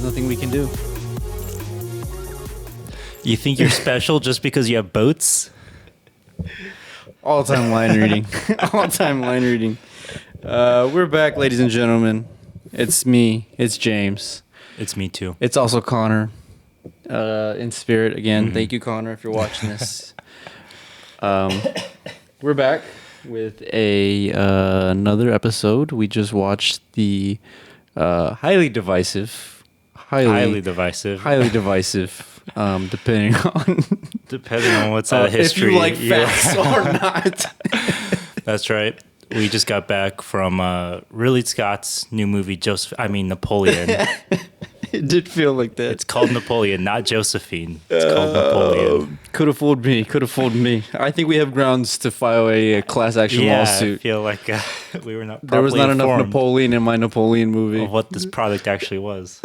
there's nothing we can do. You think you're special just because you have boats? All-time line reading. All-time line reading. We're back, ladies and gentlemen. It's me. It's James. It's me too. It's also Connor. In spirit again. Mm-hmm. Thank you, Connor, if you're watching this. We're back with another episode. We just watched the highly divisive, depending on what side of history if you like facts or not. That's right. We just got back from Ridley Scott's new movie, Napoleon. It did feel like that. It's called Napoleon, not Josephine. It's called Napoleon. Could have fooled me. I think we have grounds to file a class action lawsuit. I feel like we were not. There was not enough Napoleon in my Napoleon movie. Of what this product actually was.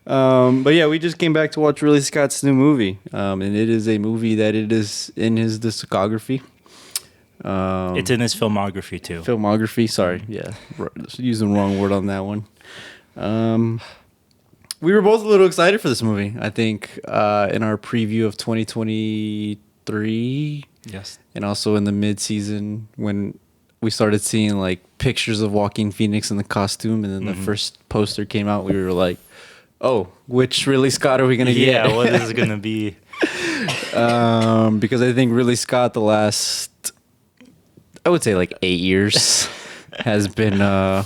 But yeah, we just came back to watch Ridley Scott's new movie, and it is a movie that it is in his discography. It's in his filmography too. Sorry, yeah, using the wrong word on that one. We were both a little excited for this movie. I think in our preview of 2023, yes, and also in the mid-season when we started seeing like pictures of Joaquin Phoenix in the costume, and then the first poster came out, we were like, "Oh, which Ridley Scott are we gonna get? Yeah, what is it gonna be?" Because I think Ridley Scott the last, I would say like 8 years, has been.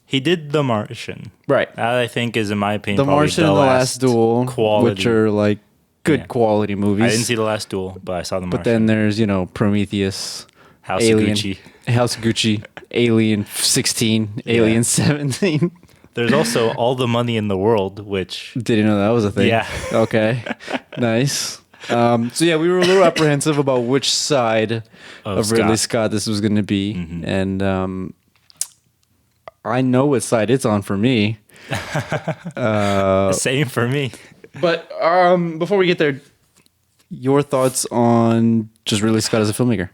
He did The Martian. Right. That, I think, is, in my opinion, The Martian and The Last Duel, which are like good quality movies. I didn't see The Last Duel, but I saw The Martian. But then there's, Prometheus, House Alien, of Gucci, Alien 16, Alien 17. There's also All the Money in the World, which... Didn't know that was a thing. Yeah. Okay. Nice. So yeah, we were a little apprehensive about which side of Ridley Scott this was going to be. Mm-hmm. And I know what side it's on for me. Same for me. But before we get there, your thoughts on just Ridley Scott as a filmmaker?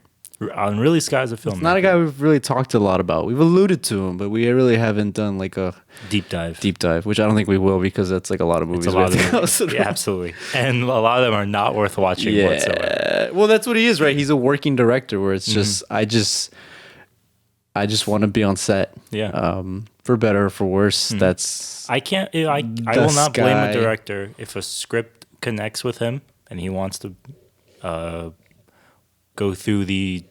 On Ridley Scott as a filmmaker. It's not a guy we've really talked a lot about. We've alluded to him, but we really haven't done like a deep dive, which I don't think we will because that's like a lot of movies. Yeah, absolutely. And a lot of them are not worth watching whatsoever. Well, that's what he is, right? He's a working director where it's just, I just want to be on set. Yeah. For better or for worse. That's I will not blame a director if a script connects with him and he wants to go through the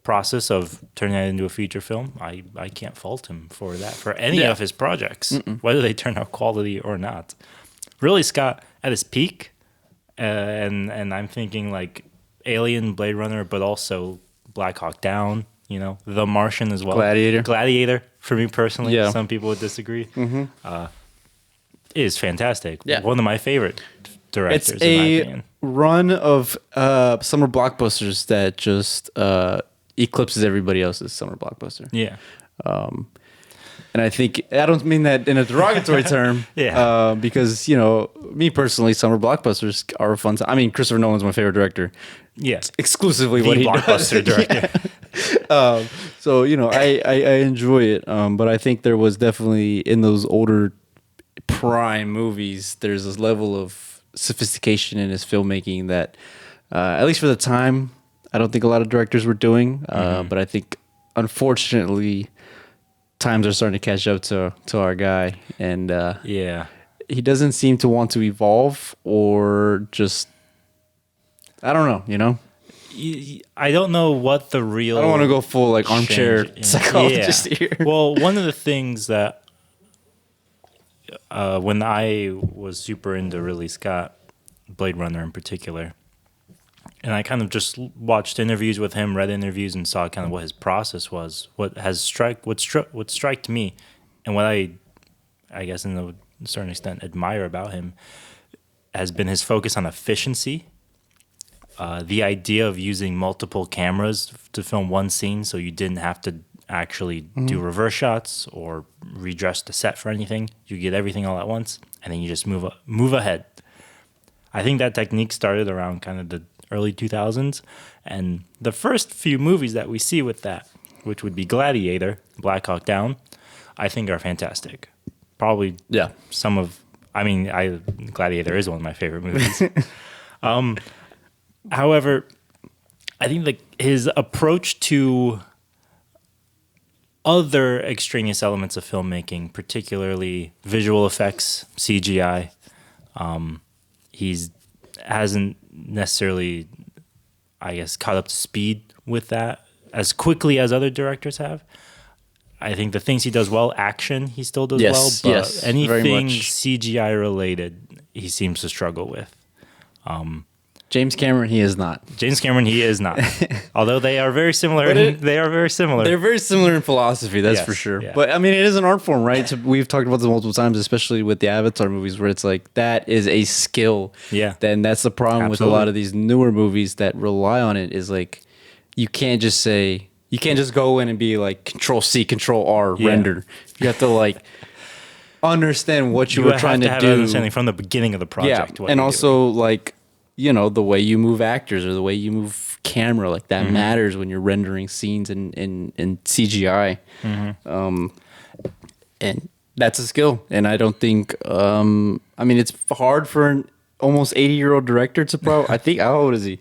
process of turning that into a feature film. I can't fault him for that, for any of his projects, whether they turn out quality or not. Ridley Scott at his peak, and I'm thinking like Alien, Blade Runner, but also Black Hawk Down, The Martian as well. Gladiator, for me personally. Yeah. Some people would disagree. Is fantastic. Yeah. One of my favorite directors, it's in my opinion. Run of summer blockbusters that just eclipses everybody else's summer blockbuster. Yeah. And I think, I don't mean that in a derogatory term. Yeah. Because, me personally, summer blockbusters are fun. I mean, Christopher Nolan's my favorite director. Yeah. It's exclusively what he blockbuster does. director. So, I enjoy it. But I think there was definitely, in those older prime movies, there's this level of sophistication in his filmmaking that, at least for the time, I don't think a lot of directors were doing. But I think, unfortunately, times are starting to catch up to our guy. And he doesn't seem to want to evolve or just... I don't know, I don't know what the real... I don't want to go full like armchair psychologist here. Well, one of the things that when I was super into Ridley Scott, Blade Runner in particular, and I kind of just watched interviews with him, read interviews, and saw kind of what his process was. What struck me, and what I guess in a certain extent admire about him, has been his focus on efficiency. The idea of using multiple cameras to film one scene, so you didn't have to actually do reverse shots or redress the set for anything. You get everything all at once, and then you just move ahead. I think that technique started around kind of the early 2000s, and the first few movies that we see with that, which would be Gladiator, Black Hawk Down, I think are fantastic. Probably Yeah. Gladiator is one of my favorite movies. However, I think his approach to other extraneous elements of filmmaking, particularly visual effects, CGI, he's hasn't necessarily, I guess, caught up to speed with that as quickly as other directors have. I think the things he does well, action, he still does well, but anything CGI related, he seems to struggle with. James Cameron, he is not. James Cameron, he is not. Although they are very similar. They're very similar in philosophy, that's for sure. Yeah. But I mean, it is an art form, right? So we've talked about this multiple times, especially with the Avatar movies, where it's like that is a skill. Yeah. Then that's the problem with a lot of these newer movies that rely on it. Is like you can't just go in and be like Control C, Control R, render. You have to like understand what you were trying to do. Understanding from the beginning of the project. Yeah, and also like, you know, the way you move actors or the way you move camera, like that matters when you're rendering scenes in CGI. And that's a skill. And I don't think, I mean, it's hard for an almost 80-year-old director to I think, how old is he?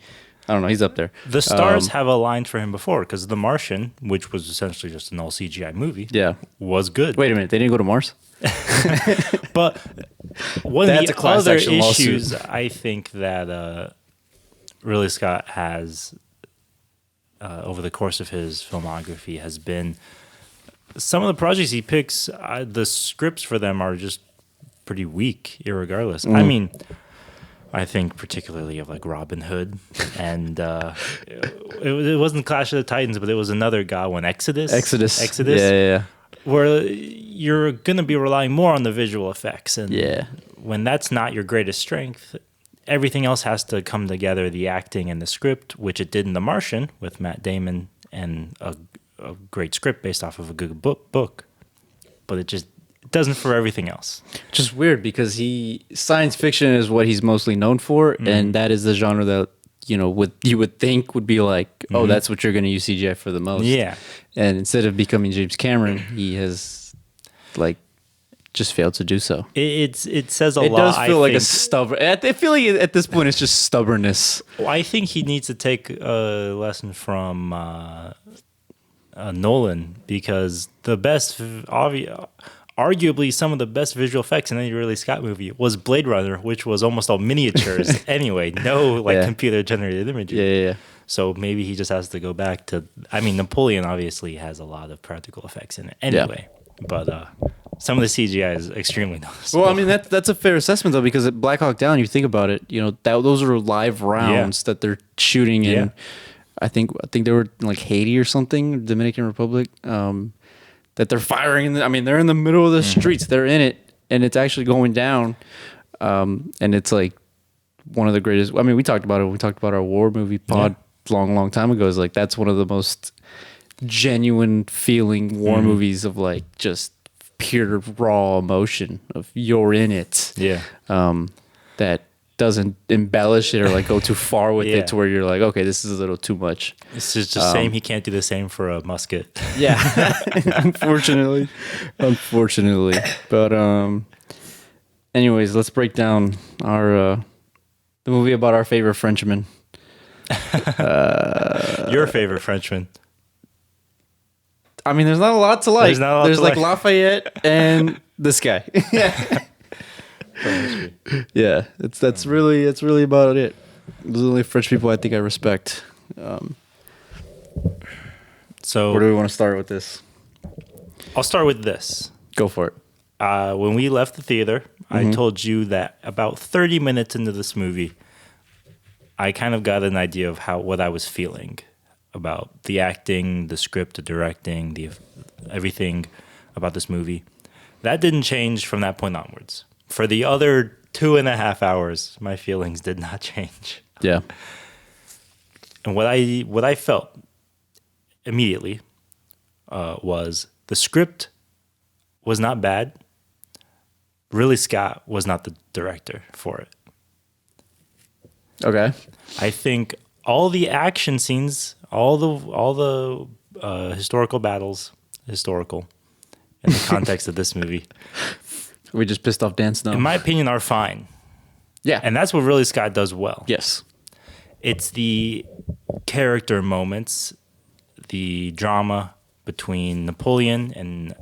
I don't know. He's up there. The stars have aligned for him before because The Martian, which was essentially just an all CGI movie, was good. Wait a minute. They didn't go to Mars? But one of the other issues I think that Ridley Scott has over the course of his filmography has been some of the projects he picks, the scripts for them are just pretty weak, irregardless. I mean, I think particularly of like Robin Hood, and it wasn't Clash of the Titans, but it was another God one, Exodus. Yeah. Where you're going to be relying more on the visual effects. And when that's not your greatest strength, everything else has to come together, the acting and the script, which it did in The Martian with Matt Damon and a great script based off of a good book. But it doesn't for everything else. Just weird because science fiction is what he's mostly known for, and that is the genre that, you know, you would think would be like, oh, that's what you're going to use CGI for the most. Yeah. And instead of becoming James Cameron, he has like just failed to do so. It says a lot. It does feel like a stubborn. I feel like at this point it's just stubbornness. Well, I think he needs to take a lesson from Nolan, because arguably some of the best visual effects in any Ridley Scott movie was Blade Runner, which was almost all miniatures anyway. No computer generated images. Yeah. So maybe he just has to go back to. I mean, Napoleon obviously has a lot of practical effects in it anyway. But some of the CGI is extremely noticeable. Well, I mean that's a fair assessment though, because at Black Hawk Down, you think about it, you know, those are live rounds that they're shooting in. Yeah. I think they were in like Haiti or something, Dominican Republic. That they're firing. They're in the middle of the streets. They're in it, and it's actually going down. And it's like one of the greatest. I mean, we talked about it. We talked about our war movie pod long time ago. It's like that's one of the most genuine feeling war movies of like just pure raw emotion of you're in it. Yeah. That doesn't embellish it or like go too far with it to where you're like, okay, this is a little too much. It's just the same. He can't do the same for a musket. Yeah. Unfortunately. But anyways, let's break down the movie about our favorite Frenchman. Your favorite Frenchman. I mean, there's not a lot to like. There's like Lafayette and this guy. Yeah, that's really about it. Those are the only French people I think I respect. So where do we want to start with this? I'll start with this. Go for it. When we left the theater, I told you that about 30 minutes into this movie, I kind of got an idea of what I was feeling about the acting, the script, the directing, everything about this movie. That didn't change from that point onwards. For the other 2.5 hours, my feelings did not change. Yeah. And what I felt immediately was the script was not bad. Ridley Scott was not the director for it. Okay. I think all the action scenes, all the historical battles, in the context of this movie, We just pissed off Dan Snow. in my opinion, are fine. Yeah. And that's what Ridley Scott does well. Yes. It's the character moments, the drama between Napoleon and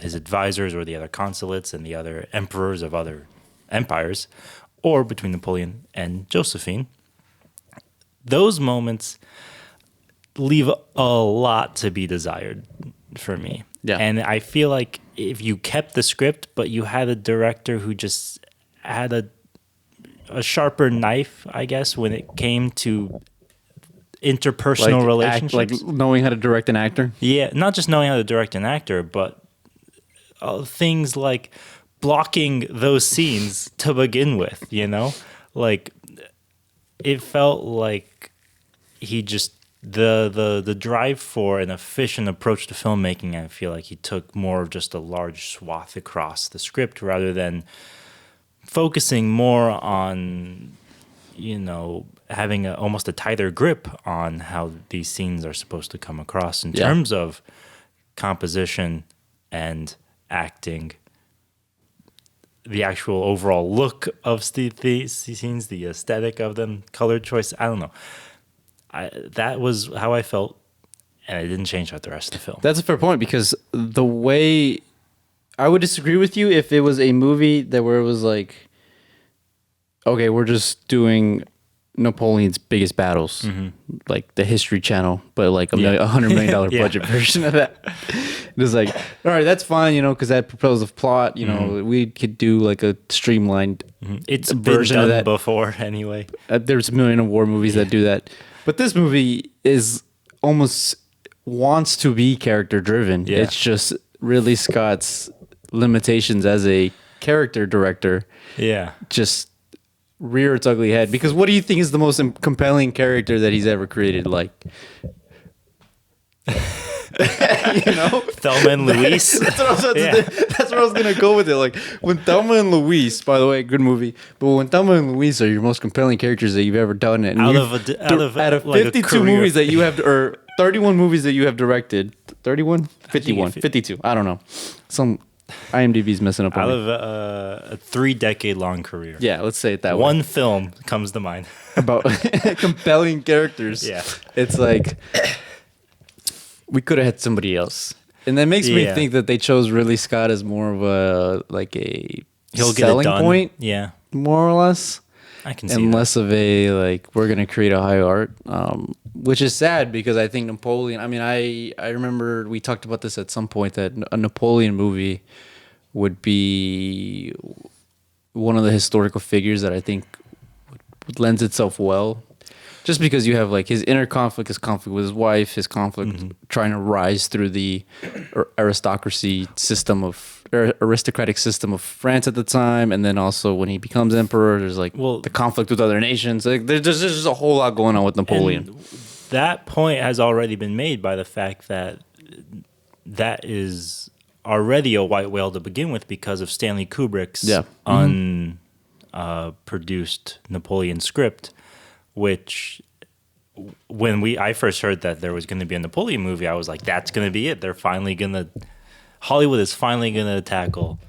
his advisors or the other consulates and the other emperors of other empires, or between Napoleon and Josephine. Those moments leave a lot to be desired for me. Yeah. And I feel like if you kept the script, but you had a director who just had a sharper knife, I guess, when it came to interpersonal relationships. Like knowing how to direct an actor. Yeah, not just knowing how to direct an actor, but things like blocking those scenes to begin with, you know? Like, it felt like he just, the drive for an efficient approach to filmmaking, I feel like he took more of just a large swath across the script rather than focusing more on, you know, having almost a tighter grip on how these scenes are supposed to come across in terms of composition and acting, the actual overall look of the scenes, the aesthetic of them, color choice. I don't know. That was how I felt, and it didn't change out the rest of the film. That's a fair point, because the way I would disagree with you if it was a movie that where it was like, okay, we're just doing Napoleon's biggest battles, like the History Channel, but like $100 million budget version of that. It was like, all right, that's fine, you know, because that propels a plot. You know, we could do like a streamlined It's version been of done that before anyway. There's a million of war movies that do that, but this movie is almost wants to be character driven. Yeah. It's just Ridley Scott's limitations as a character director. Yeah. Just rear its ugly head, because what do you think is the most compelling character that he's ever created? Like, you know, Thelma and Louise. That's where I was gonna go with it. Like, when Thelma and Louise, by the way, good movie, but when Thelma and Louise are your most compelling characters that you've ever done, and out of like 52 movies that you have, or 31 movies that you have directed, 31, 51, 52, I don't know, some IMDb's messing up on out me. of a 3-decade-long career. Yeah, let's say it that way. One film comes to mind. About compelling characters. Yeah. It's like, we could have had somebody else. And that makes me think that they chose Ridley Scott as more of a, like a selling point. Yeah. More or less. I can see and that. less of a, like, we're going to create a high art. Which is sad, because I think Napoleon, I mean, I remember we talked about this at some point, that a Napoleon movie would be one of the historical figures that I think would lends itself well. Just because you have like his inner conflict, his conflict with his wife, his conflict trying to rise through the aristocracy system of aristocratic system of France at the time, and then also when he becomes emperor, there's like the conflict with other nations. Like, there's just a whole lot going on with Napoleon. And that point has already been made by the fact that that is already a white whale to begin with, because of Stanley Kubrick's unproduced Napoleon script, which when I first heard that there was going to be a Napoleon movie, I was like, that's going to be it. Hollywood is finally going to tackle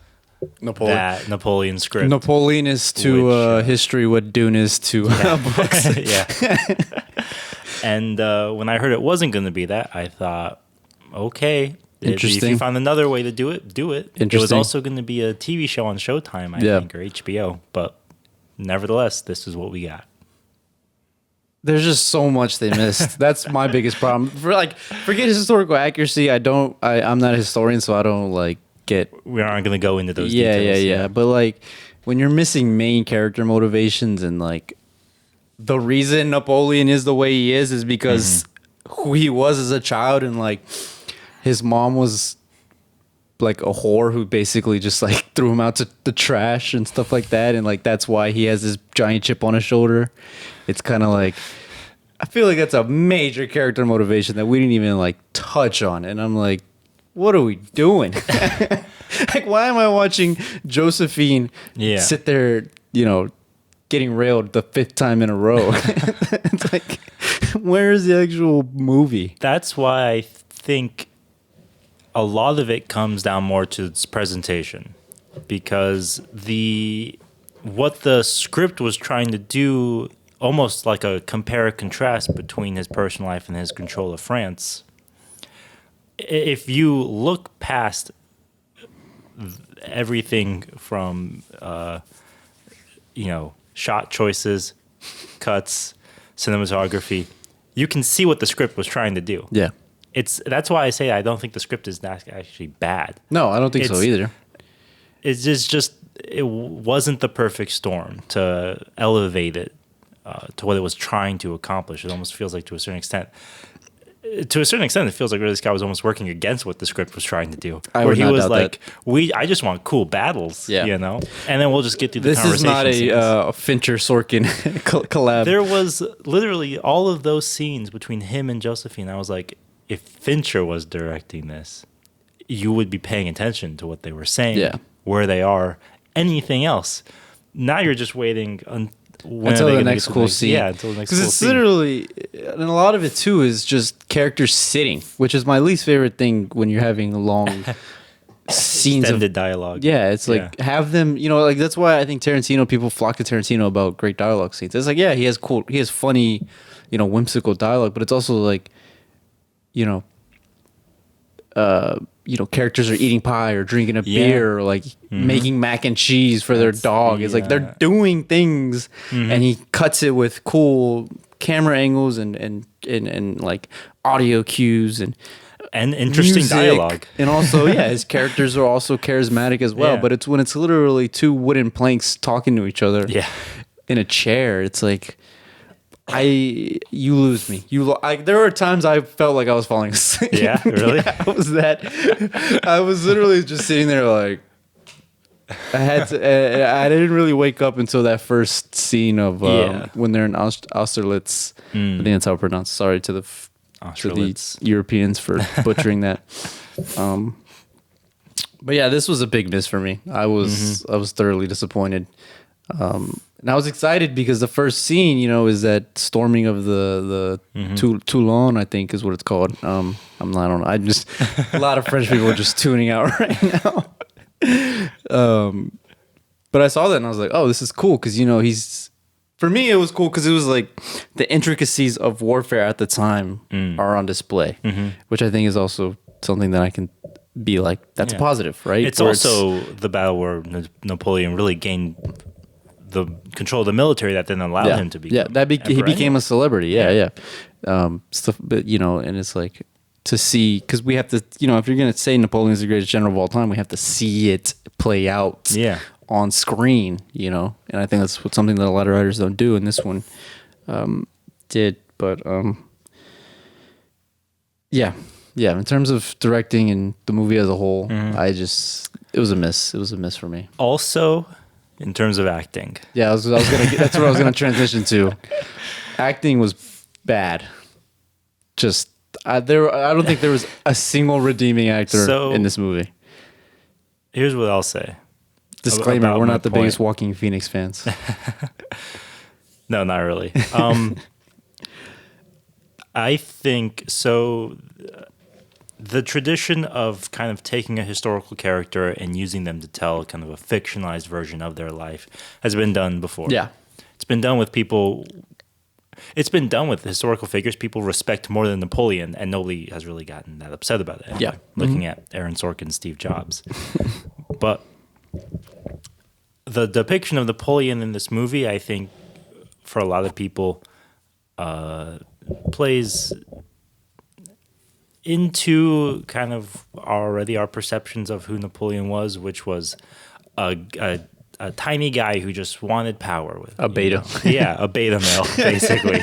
that Napoleon script. Napoleon is to history what Dune is to books. Yeah. And when I heard it wasn't going to be that, I thought, okay, interesting. If you found another way to do it, do it. It was also going to be a TV show on Showtime, I think, or HBO. But nevertheless, this is what we got. There's just so much they missed. That's my biggest problem. Forget historical accuracy. I'm not a historian, so I don't like get. We aren't going to go into those details. Yeah. But like, when you're missing main character motivations, and like the reason Napoleon is the way he is because who he was as a child, and like his mom was like a whore who basically just like threw him out to the trash and stuff like that, and like that's why he has this giant chip on his shoulder. It's kind of like, I feel like that's a major character motivation that we didn't even like touch on, and I'm like, what are we doing? Like, why am I watching Josephine sit there, you know, getting railed the 5th time in a row? It's like, where is the actual movie? That's why I think a lot of it comes down more to its presentation. because what the script was trying to do, almost like a compare and contrast between his personal life and his control of France. If you look past everything from shot choices, cuts, cinematography, you can see what the script was trying to do. Yeah. That's why I say I don't think the script is actually bad. No, I don't think so either. It's just it wasn't the perfect storm to elevate it to what it was trying to accomplish. It almost feels like to a certain extent, it feels like Ridley Scott was almost working against what the script was trying to do. Where he was like, I just want cool battles, and then we'll just get through the conversation. This is not a Fincher Sorkin collab. There was literally all of those scenes between him and Josephine. I was like, if Fincher was directing this, you would be paying attention to what they were saying, where they are, anything else. Now you're just waiting until the next cool scene. Yeah, until the next cool scene. Because it's literally, and a lot of it too is just characters sitting, which is my least favorite thing when you're having long scenes extended of dialogue. Yeah, it's like have them, like that's why I think people flock to Tarantino about great dialogue scenes. It's like, he has funny, whimsical dialogue, but it's also like, characters are eating pie or drinking a beer or like making mac and cheese for their dog. It's like they're doing things, and he cuts it with cool camera angles and like audio cues and interesting music. Dialogue. And also, his characters are also charismatic as well. Yeah. But it's when it's literally two wooden planks talking to each other in a chair. It's like, you lose me. There were times I felt like I was falling asleep. Yeah, really? I was literally just sitting there like, I didn't really wake up until that first scene of when they're in Austerlitz. I think that's how it's pronounced. Sorry to the Europeans for butchering that. But yeah, this was a big miss for me. I was thoroughly disappointed. And I was excited because the first scene, is that storming of the Toulon, I think is what it's called. I don't know. A lot of French people are just tuning out right now. But I saw that and I was like, oh, this is cool. Cause for me, it was cool because it was like the intricacies of warfare at the time are on display, which I think is also something that I can be like, that's a positive, right? It's also the battle where Napoleon really gained the control of the military that then allowed him to be. Yeah, he became a celebrity. Yeah. Stuff, but and it's like to see, because we have to, if you're gonna say Napoleon is the greatest general of all time, we have to see it play out. On screen, and I think that's something that a lot of writers don't do, and this one did. But in terms of directing and the movie as a whole, it was a miss. It was a miss for me. Also, in terms of acting, that's what I was gonna transition to. Acting was bad. Just I don't think there was a single redeeming actor in this movie. Here's what I'll say. Disclaimer: we're not the biggest Joaquin Phoenix fans. No, not really. I think so. The tradition of kind of taking a historical character and using them to tell kind of a fictionalized version of their life has been done before. Yeah. It's been done with people. It's been done with historical figures people respect more than Napoleon, and nobody has really gotten that upset about it. Anyway, looking at Aaron Sorkin, Steve Jobs. But the depiction of Napoleon in this movie, I think, for a lot of people, plays into kind of already our perceptions of who Napoleon was, which was a tiny guy who just wanted power with a beta. A beta male, basically.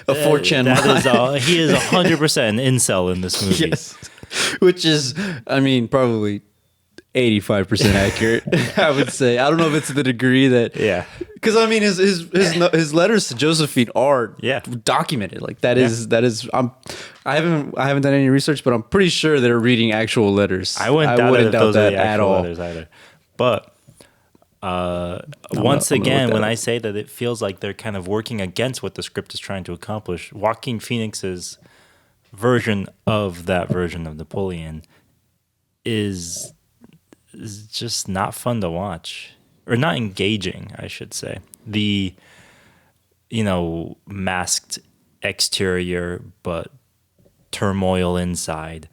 A 4chan. He is 100% an incel in this movie. Yes. Which is, probably 85% accurate, I would say. I don't know if it's to the degree that... Yeah. Because, his letters to Josephine are documented. Like, that is... I haven't done any research, but I'm pretty sure they're reading actual letters. I wouldn't doubt that at all. Letters either. But... once again, when I say that it feels like they're kind of working against what the script is trying to accomplish, Joaquin Phoenix's version of that version of Napoleon is is just not fun to watch, or not engaging, I should say. The, masked exterior but turmoil inside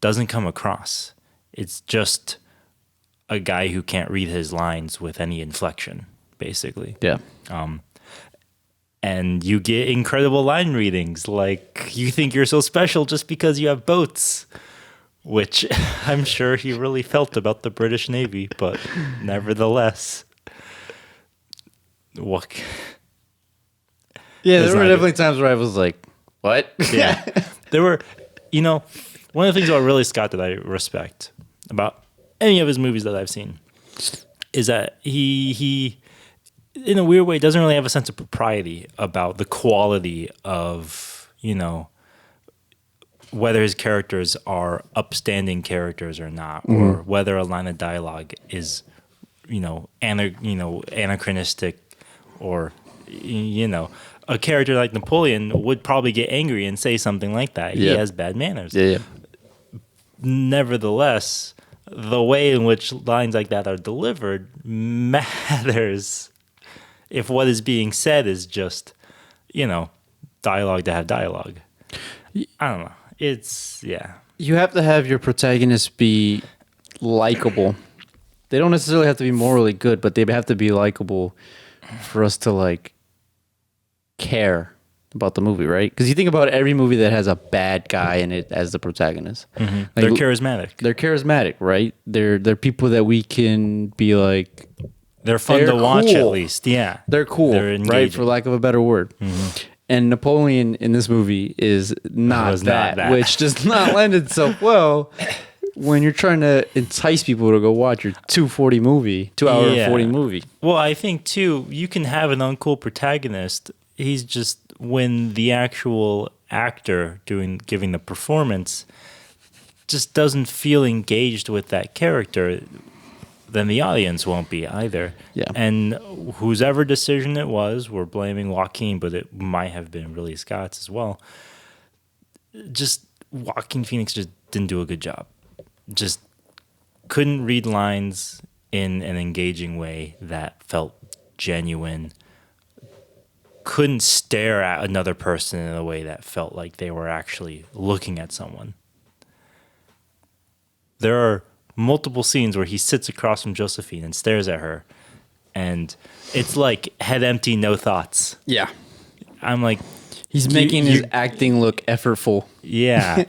doesn't come across. It's just a guy who can't read his lines with any inflection, basically. Yeah. And you get incredible line readings, like you think you're so special just because you have boats, which I'm sure he really felt about the British Navy, but nevertheless, what? Yeah, there were definitely times where I was like, what? Yeah. There were, one of the things about Ridley Scott that I respect about any of his movies that I've seen is that he in a weird way doesn't really have a sense of propriety about the quality of, whether his characters are upstanding characters or not, or whether a line of dialogue is, anachronistic, or, a character like Napoleon would probably get angry and say something like that. He has bad manners. Yeah. Nevertheless, the way in which lines like that are delivered matters. If what is being said is just, dialogue to have dialogue. I don't know. It's, yeah. You have to have your protagonists be likable. They don't necessarily have to be morally good, but they have to be likable for us to, care about the movie, right? Because you think about every movie that has a bad guy in it as the protagonist. Mm-hmm. They're charismatic. They're charismatic, right? They're people that we can be like... They're fun to watch, at least. Yeah. They're cool, right? For lack of a better word. Mm-hmm. And Napoleon in this movie is not that, which does not lend itself well when you're trying to entice people to go watch your 2:40 movie, 2 hour and 40 movie. Well, I think, too, you can have an uncool protagonist. He's just, when the actual actor giving the performance just doesn't feel engaged with that character, then the audience won't be either. Yeah. And whosever decision it was, we're blaming Joaquin, but it might have been Ridley Scott's as well. Just Joaquin Phoenix just didn't do a good job. Just couldn't read lines in an engaging way that felt genuine. Couldn't stare at another person in a way that felt like they were actually looking at someone. There are multiple scenes where he sits across from Josephine and stares at her, and it's like head empty, no thoughts. Yeah. I'm like, he's making his acting look effortful. Yeah.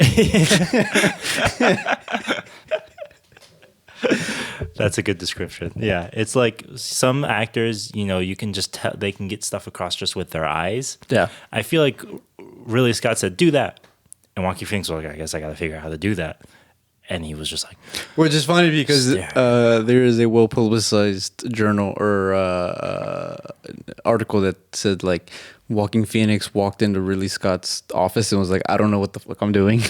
That's a good description. Yeah. It's like some actors, you can just tell they can get stuff across just with their eyes. Yeah. I feel like Ridley Scott said, do that. And Joaquin Phoenix was like, I guess I got to figure out how to do that. And he was just like... Which is funny because there is a well-publicized journal or article that said, Joaquin Phoenix walked into Ridley Scott's office and was like, I don't know what the fuck I'm doing.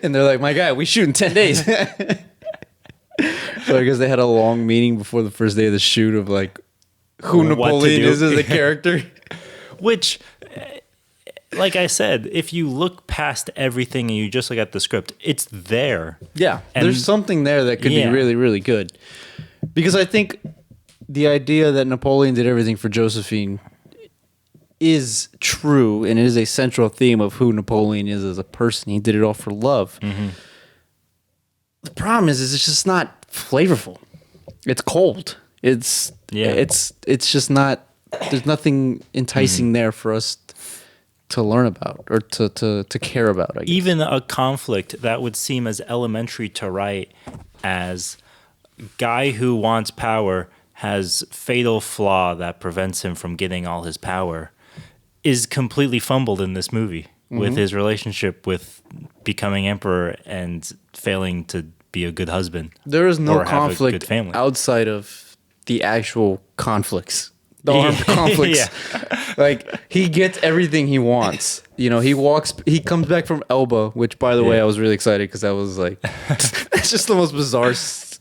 And they're like, my guy, we shoot in 10 days. So I guess they had a long meeting before the first day of the shoot of, who Napoleon is as a character. Which... like I said, if you look past everything and you just look at the script, it's there. Yeah, and there's something there that could be really, really good. Because I think the idea that Napoleon did everything for Josephine is true, and it is a central theme of who Napoleon is as a person. He did it all for love. Mm-hmm. The problem is it's just not flavorful. It's cold. It's just not. There's nothing enticing there for us to learn about or to care about. I guess. Even a conflict that would seem as elementary to write as guy who wants power has fatal flaw that prevents him from getting all his power is completely fumbled in this movie with his relationship with becoming emperor and failing to be a good husband. There is no conflict outside of the actual conflicts. The armed conflicts. He gets everything he wants. He comes back from Elba, which, by the way, I was really excited because that was it's just the most bizarre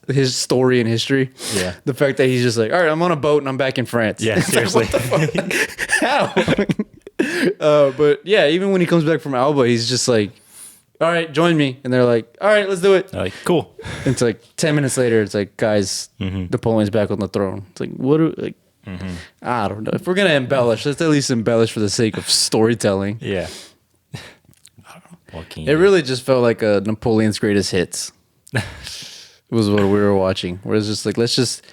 his story in history. Yeah. The fact that he's just like, all right, I'm on a boat and I'm back in France. Yeah, seriously. What the fuck? How? But yeah, even when he comes back from Elba, he's just like, all right, join me. And they're like, all right, let's do it. They're like, cool. It's like 10 minutes later, it's like, guys, Napoleon's back on the throne. It's like, what are, like, I don't know. If we're going to embellish, let's at least embellish for the sake of storytelling. Yeah. What can you It do? really just felt like a Napoleon's greatest hits. Was what we were watching. Where it's just like, let's just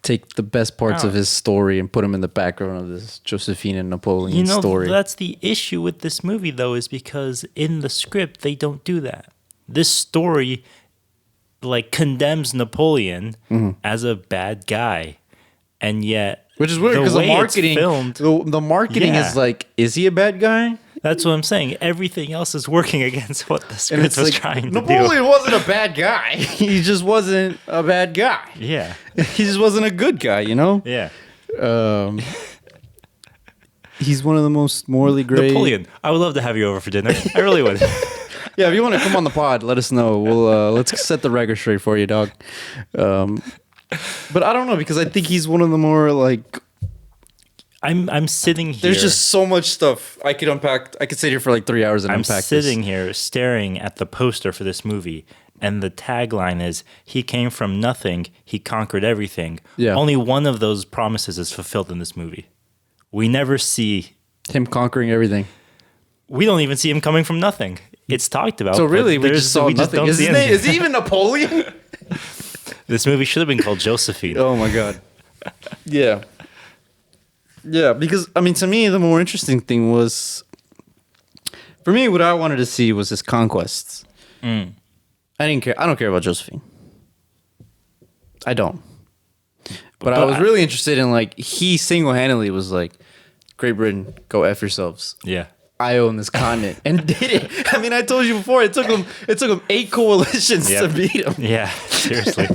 take the best parts of his story and put them in the background of this Josephine and Napoleon story. That's the issue with this movie, though, is because in the script, they don't do that. This story, like, condemns Napoleon as a bad guy. And yet, Which is weird because the way it's marketing, filmed, the marketing Yeah. is like, is he a bad guy? that's what I'm saying. Everything else is working against what the script was trying to do. Napoleon wasn't a bad guy. He just wasn't a bad guy. Yeah. He just wasn't a good guy, you know? Yeah. He's one of the most morally great. Napoleon, I would love to have you over for dinner. I really would. Yeah, if you want to come on the pod, let us know. We'll let's set the record straight for you, dog. But I don't know because I think he's one of the more like. I'm sitting here. There's just so much stuff I could unpack. I could sit here for like 3 hours and I'm unpack sitting this. here staring at the poster for this movie, and the tagline is, "He came from nothing, he conquered everything." Yeah. Only one of those promises is fulfilled in this movie. We never see. Him conquering everything. We don't even see him coming from nothing. It's talked about. So really, but we just saw nothing. don't Is, see his name, anything. is he even Napoleon? This movie should have been called Josephine. Oh my god. Yeah. Yeah, because I mean, to me, the more interesting thing was, for me, what I wanted to see was his conquests. I didn't care. I don't care about Josephine. I don't. But I was really interested in like he single-handedly was like, Great Britain, go F yourselves. Yeah. I own this continent and did it. I mean, I told you before, it took him 8 coalitions to beat him. Yeah, seriously.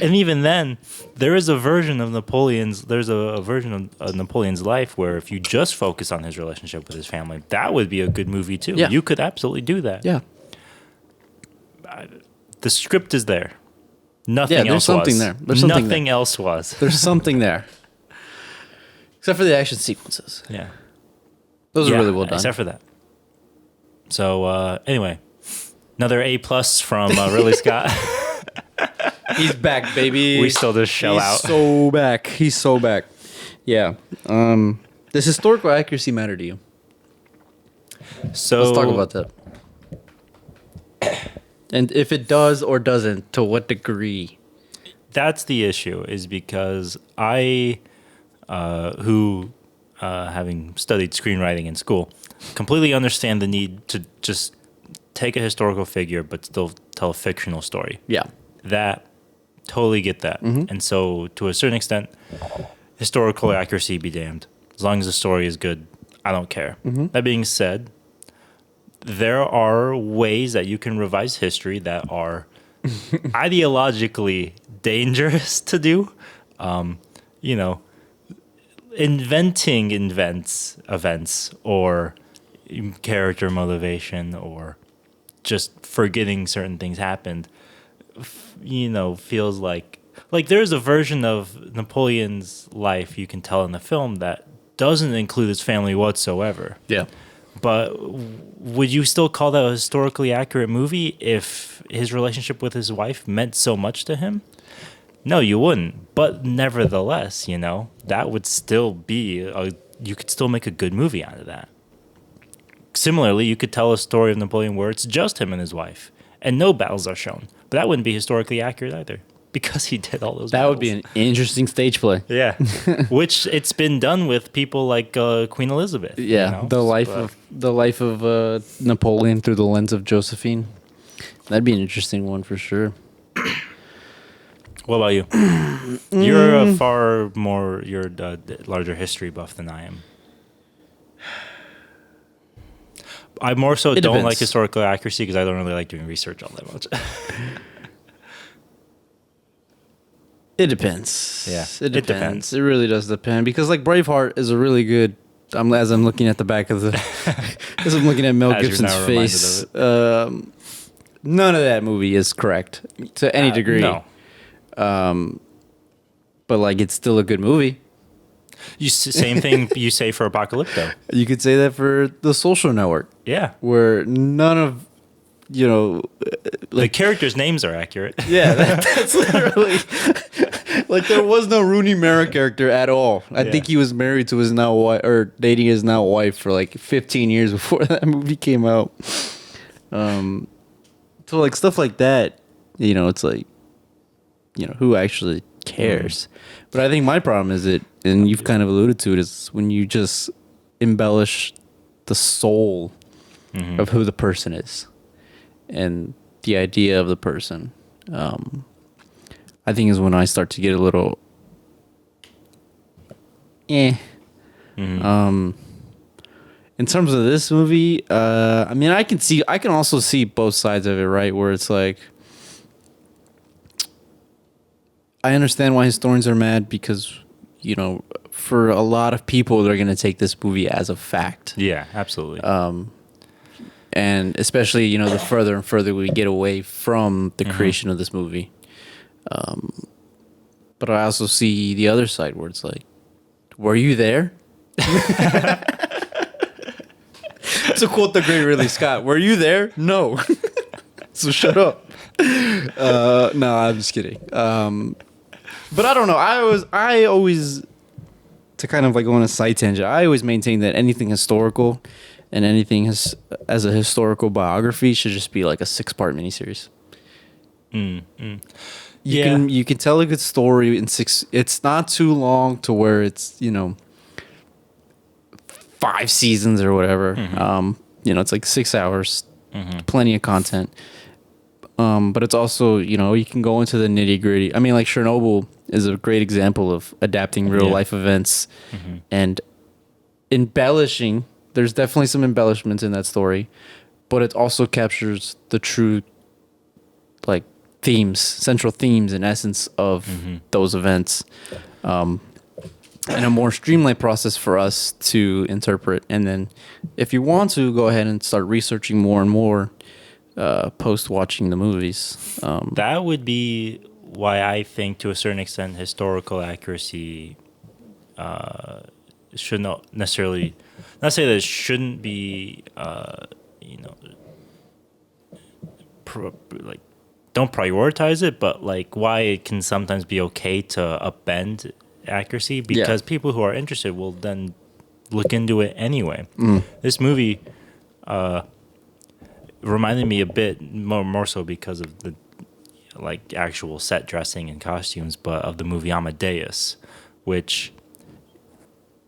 And even then, there is a version of Napoleon's. There's a version of Napoleon's life where if you just focus on his relationship with his family, that would be a good movie too. Yeah. You could absolutely do that. Yeah. The script is there. Nothing Yeah, there's else something was. there. There's something Nothing else was. There's something there. Except for the action sequences. Yeah. Those are really well done. Except for that. So anyway, another A+ from Ridley Scott. He's back, baby. We still just shell out. So back. He's so back. Yeah. Does historical accuracy matter to you? So Let's talk about that. And if it does or doesn't, to what degree? that's the issue, is because I, having studied screenwriting in school, completely understand the need to just take a historical figure but still tell a fictional story. Yeah. That, totally get that. And so, to a certain extent, historical accuracy be damned. As long as the story is good, I don't care. That being said, there are ways that you can revise history that are ideologically dangerous to do. Inventing events or character motivation or just forgetting certain things happened, feels like there's a version of Napoleon's life you can tell in the film that doesn't include his family whatsoever. Yeah. But would you still call that a historically accurate movie if his relationship with his wife meant so much to him? No, you wouldn't. But nevertheless, that would still be you could still make a good movie out of that. Similarly, you could tell a story of Napoleon where it's just him and his wife and no battles are shown. But that wouldn't be historically accurate either because he did all those That battles. would be an interesting stage play. Yeah. Which it's been done with people like Queen Elizabeth. Yeah, the life of Napoleon through the lens of Josephine. That'd be an interesting one for sure. What about you? You're a larger history buff than I am. I more so don't depends. like historical accuracy because I don't really like doing research all that much. It depends. Yeah, it depends. it depends. It really does depend because like Braveheart is a really good. As I'm looking at the back of the, as I'm looking at Mel As you're Gibson's now reminded face, of none of that movie is correct to any degree. No. But like it's still a good movie. Same thing you say for Apocalypto. You could say that for The Social Network, Yeah. where none of, you know, The characters' names are accurate. yeah, that's literally like there was no Rooney Mara character at all. I think he was married to his now wife or dating his now wife for like 15 years before that movie came out. So like stuff like that, you know, it's like, you know, who actually cares? But I think my problem is it, and you've kind of alluded to it, is when you just embellish the soul of who the person is and the idea of the person. I think is when I start to get a little in terms of this movie, I mean, I can also see both sides of it, right? Where it's like, I understand why historians are mad because, you know, for a lot of people, they're going to take this movie as a fact. Yeah, absolutely. And especially, you know, the further and further we get away from the creation of this movie. But I also see the other side where it's like, were you there? To quote the great Ridley Scott, were you there? No. So shut up. No, I'm just kidding. But I don't know. I always, to kind of like go on a side tangent, I always maintain that anything historical and anything as a historical biography should just be like a 6-part miniseries. You can tell a good story in 6. It's not too long to where it's, you know, 5 seasons or whatever. You know, it's like 6 hours, plenty of content. But it's also, you know, you can go into the nitty gritty. I mean, like Chernobyl is a great example of adapting real life events and embellishing. There's definitely some embellishments in that story, but it also captures the true, like, central themes and essence of those events. And a more streamlined process for us to interpret. And then if you want to, go ahead and start researching more and more post watching the movies. That would be why I think, to a certain extent, historical accuracy should not necessarily, not say that it shouldn't be, you know, like, don't prioritize it, but like why it can sometimes be okay to upend accuracy, because people who are interested will then look into it anyway. This movie reminded me a bit more so because of the like actual set dressing and costumes, but of the movie Amadeus, which,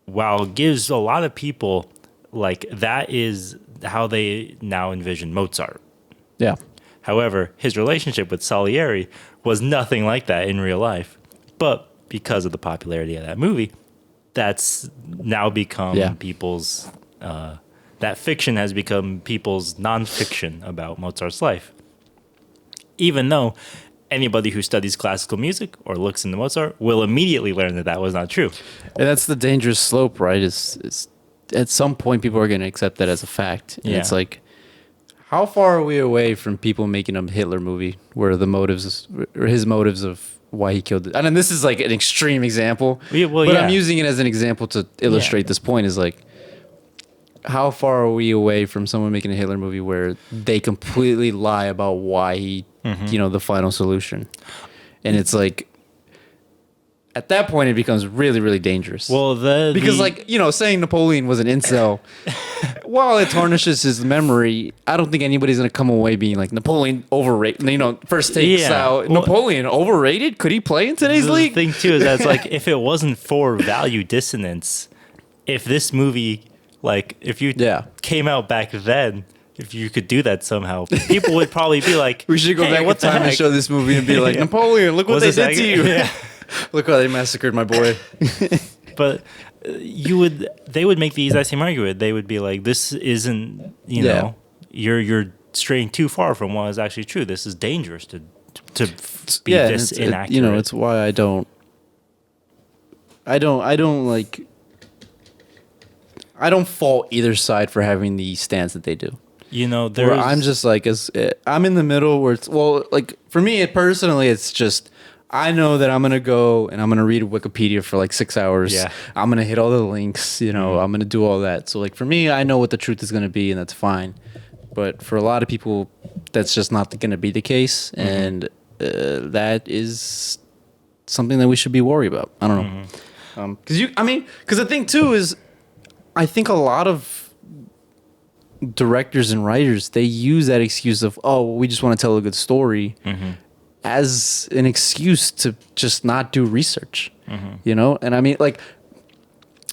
while gives a lot of people, like, that is how they now envision Mozart. Yeah. However, his relationship with Salieri was nothing like that in real life. But because of the popularity of that movie, that's now become people's... that fiction has become people's nonfiction about Mozart's life. Even though anybody who studies classical music or looks into Mozart will immediately learn that that was not true. And that's the dangerous slope, right? It's at some point people are going to accept that as a fact. And it's like, how far are we away from people making a Hitler movie where the motives, or his motives of why he killed it? I mean, this is like an extreme example, but I'm using it as an example to illustrate this point. Is like, how far are we away from someone making a Hitler movie where they completely lie about why he, you know, the final solution? And it's like, at that point, it becomes really, really dangerous. Well, because like, you know, saying Napoleon was an incel, while it tarnishes his memory, I don't think anybody's going to come away being like, Napoleon overrated. You know, first takes out, Napoleon overrated? Could he play in today's league? The thing, too, is that it's like, if it wasn't for value dissonance, if this movie, like, if you came out back then, if you could do that somehow, people would probably be like, we should go back in time and show this movie and be like, Napoleon, look what they did to you. Yeah. Look how they massacred my boy. But they would make the exact same argument. They would be like, this isn't, you know, you're straying too far from what is actually true. This is dangerous to be this inaccurate. You know, it's why I don't fault either side for having the stance that they do. You know, I'm just like, I'm in the middle where it's, well, like for me personally, it's just, I know that I'm gonna go and I'm gonna read Wikipedia for like 6 hours. Yeah. I'm gonna hit all the links. I'm gonna do all that. So like for me, I know what the truth is gonna be, and that's fine. But for a lot of people, that's just not gonna be the case, and that is something that we should be worried about. I don't know, because the thing too is, I think a lot of directors and writers, they use that excuse of, oh, well, we just want to tell a good story as an excuse to just not do research, and I mean, like,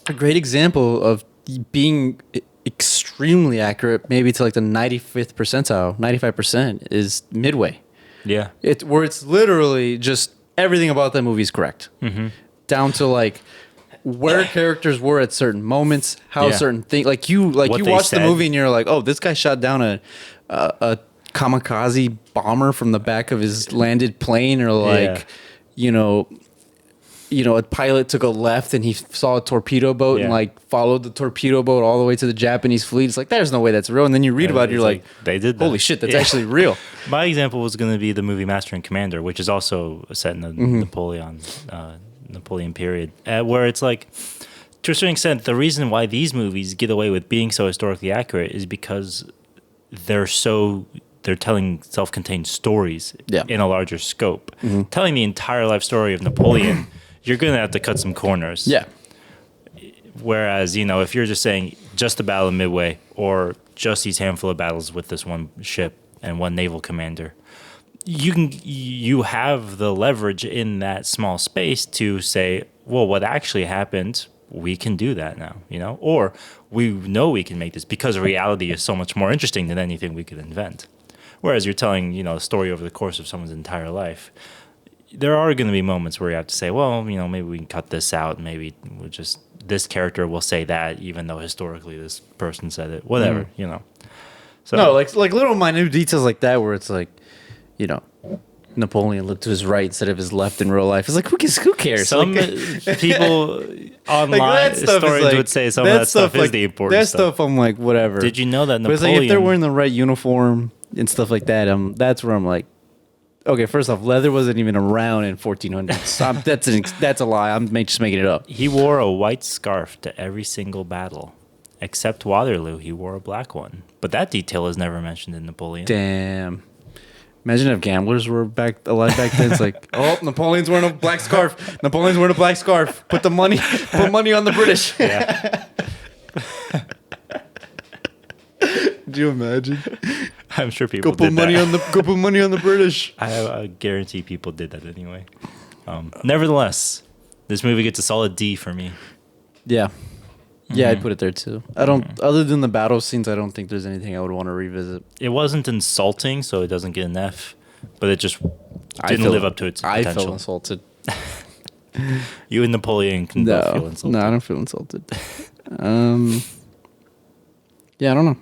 a great example of being extremely accurate, maybe to like the 95th percentile, 95% is Midway. Yeah. Where it's literally just everything about that movie is correct, down to like where characters were at certain moments, how certain things, like you watch the movie and you're like, oh, this guy shot down a kamikaze bomber from the back of his landed plane, or like, a pilot took a left and he saw a torpedo boat and like followed the torpedo boat all the way to the Japanese fleet. It's like, there's no way that's real. And then you read about it, you're like, they did that. Holy shit, that's actually real. My example was going to be the movie Master and Commander, which is also set in the Napoleon period, where it's like, to a certain extent, the reason why these movies get away with being so historically accurate is because they're telling self-contained stories in a larger scope. Telling the entire life story of Napoleon, you're going to have to cut some corners. Yeah. Whereas, if you're just saying just the Battle of Midway, or just these handful of battles with this one ship and one naval commander, you have the leverage in that small space to say, well, what actually happened, we can do that now, or we know we can make this because reality is so much more interesting than anything we could invent. Whereas you're telling, a story over the course of someone's entire life, there are going to be moments where you have to say, well, maybe we can cut this out. Maybe we'll just, this character will say that, even though historically this person said it, whatever, So no, like little minute details like that, where it's like, Napoleon looked to his right instead of his left in real life. It's like, who cares? Some people online historians would say some of that stuff is the important that stuff. I'm like, whatever. Did you know that Napoleon? But it's like, if they're wearing the right uniform and stuff like that, that's where I'm like, okay, first off, leather wasn't even around in 1400. So that's a lie. I'm just making it up. He wore a white scarf to every single battle. Except Waterloo, he wore a black one. But that detail is never mentioned in Napoleon. Damn. Imagine if gamblers were alive back then. It's like, oh, Napoleon's wearing a black scarf. Napoleon's wearing a black scarf. Put money on the British. Yeah. Do you imagine? I'm sure people go put did money that. Go put money on the British. I guarantee people did that anyway. Nevertheless, this movie gets a solid D for me. Yeah. Yeah, I'd put it there too. I don't, other than the battle scenes, I don't think there's anything I would want to revisit. It wasn't insulting, so it doesn't get an F, but it just didn't live up to its potential. I felt insulted. You and Napoleon can both feel insulted. No, I don't feel insulted. Yeah, I don't know.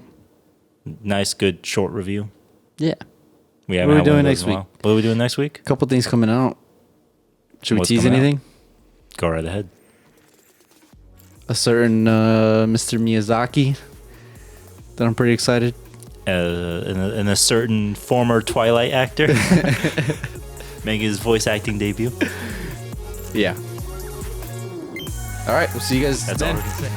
Nice, good, short review. Yeah. We haven't What are we had one doing of those next in a week? while. What are we doing next week? A couple things coming out. Should we What's tease coming out? anything? Go right ahead. A certain Mr. Miyazaki that I'm pretty excited. And a certain former Twilight actor making his voice acting debut. Yeah. All right, we'll see you guys That's then. all we can say.